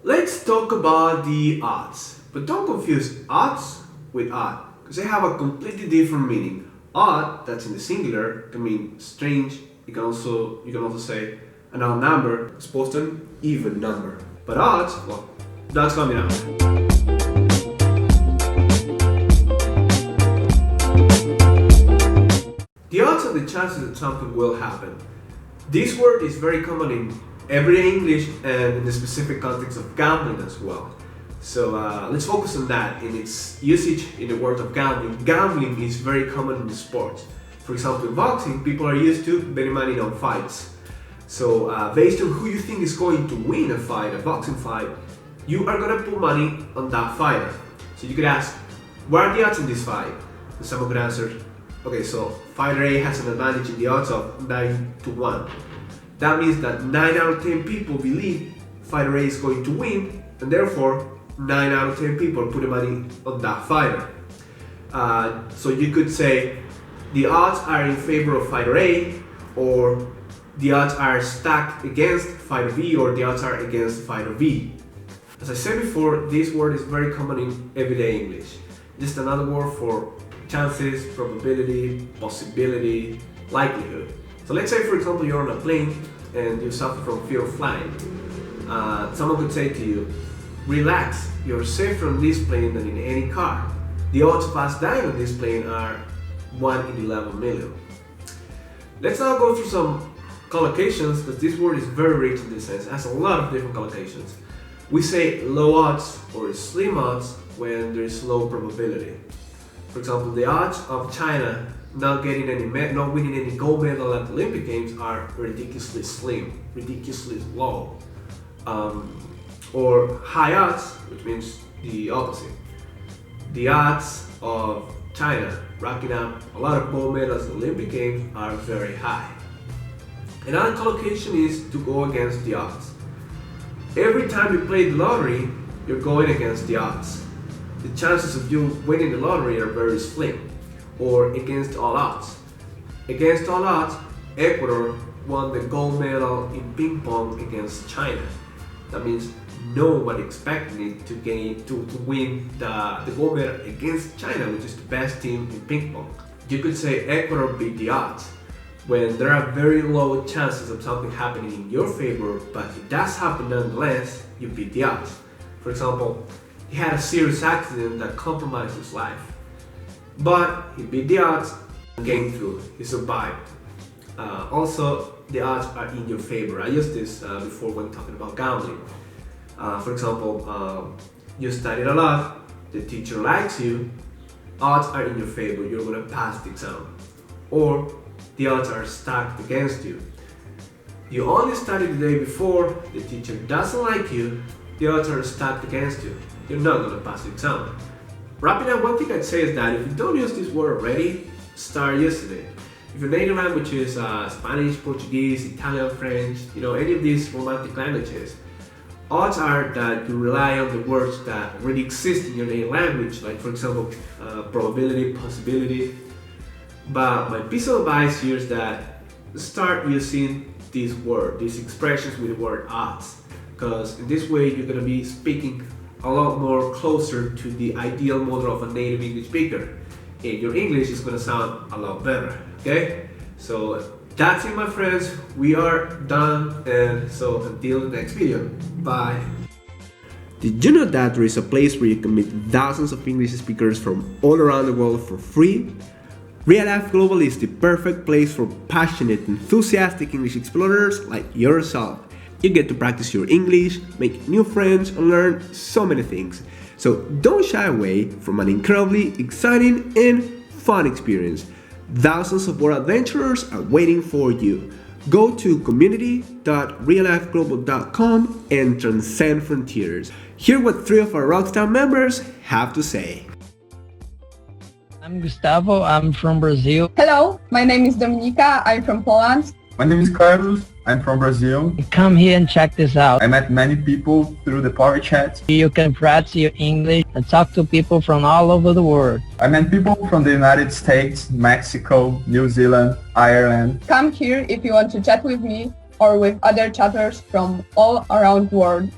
Let's talk about the odds, but don't confuse odds with odd, because they have a completely different meaning. Odd, that's in the singular, can mean strange. You can also say an odd number as opposed to an even number. But odds, well, that's coming out. The odds are the chances that something will happen. This word is very common in everyday English and in the specific context of gambling as well. So let's focus on that in its usage in the word of gambling. Gambling is very common in sports. For example, in boxing, people are used to betting money on fights. So based on who you think is going to win a fight, a boxing fight, you are going to put money on that fighter. So you could ask, what are the odds in this fight? And someone could answer, okay, so fighter A has an advantage in the odds of 9-1. That means that 9 out of 10 people believe fighter A is going to win, and therefore 9 out of 10 people are putting money on that fighter. So you could say the odds are in favor of fighter A, or the odds are stacked against fighter B, or the odds are against fighter B. As I said before, this word is very common in everyday English. Just another word for chances, probability, possibility, likelihood. So let's say, for example, you're on a plane and you suffer from fear of flying. Someone could say to you, relax, you're safer on this plane than in any car. The odds of us dying on this plane are 1 in 11 million. Let's now go through some collocations, because this word is very rich in this sense. It has a lot of different collocations. We say low odds or slim odds when there is low probability. For example, the odds of China not winning any gold medal at the Olympic Games are ridiculously slim, ridiculously low. Or high odds, which means the opposite. The odds of China racking up a lot of gold medals at the Olympic Games are very high. Another collocation is to go against the odds. Every time you play the lottery, you're going against the odds. The chances of you winning the lottery are very slim, or against all odds. Against all odds, Ecuador won the gold medal in ping pong against China. That means nobody expected it to win the gold medal against China, which is the best team in ping pong. You could say Ecuador beat the odds when there are very low chances of something happening in your favor, but it does happen nonetheless, you beat the odds. For example, he had a serious accident that compromised his life, but he beat the odds and came through. He survived. Also, the odds are in your favor. I used this before when talking about gambling. For example, you studied a lot, the teacher likes you, odds are in your favor, you're going to pass the exam. Or the odds are stacked against you. You only studied the day before, the teacher doesn't like you, the odds are stacked against you. You're not going to pass the exam. Wrapping up, one thing I'd say is that if you don't use this word already, start using it. If your native language is Spanish, Portuguese, Italian, French, any of these romantic languages, odds are that you rely on the words that already exist in your native language, like for example, probability, possibility. But my piece of advice here is that start using these expressions with the word odds, because in this way you're going to be speaking a lot more closer to the ideal model of a native English speaker, and your English is going to sound a lot better. Okay, so that's it, my friends. We are done, and so until the next video, bye. Did you know that there is a place where you can meet thousands of English speakers from all around the world for free? RealLife Global is the perfect place for passionate, enthusiastic English explorers like yourself. You get to practice your English, make new friends, and learn so many things. So don't shy away from an incredibly exciting and fun experience. Thousands of more adventurers are waiting for you. Go to community.reallifeglobal.com and transcend frontiers. Hear what 3 of our Rockstar members have to say. I'm Gustavo, I'm from Brazil. Hello, my name is Dominika, I'm from Poland. My name is Carlos, I'm from Brazil. Come here and check this out. I met many people through the power chat. You can practice your English and talk to people from all over the world. I met people from the United States, Mexico, New Zealand, Ireland. Come here if you want to chat with me or with other chatters from all around the world.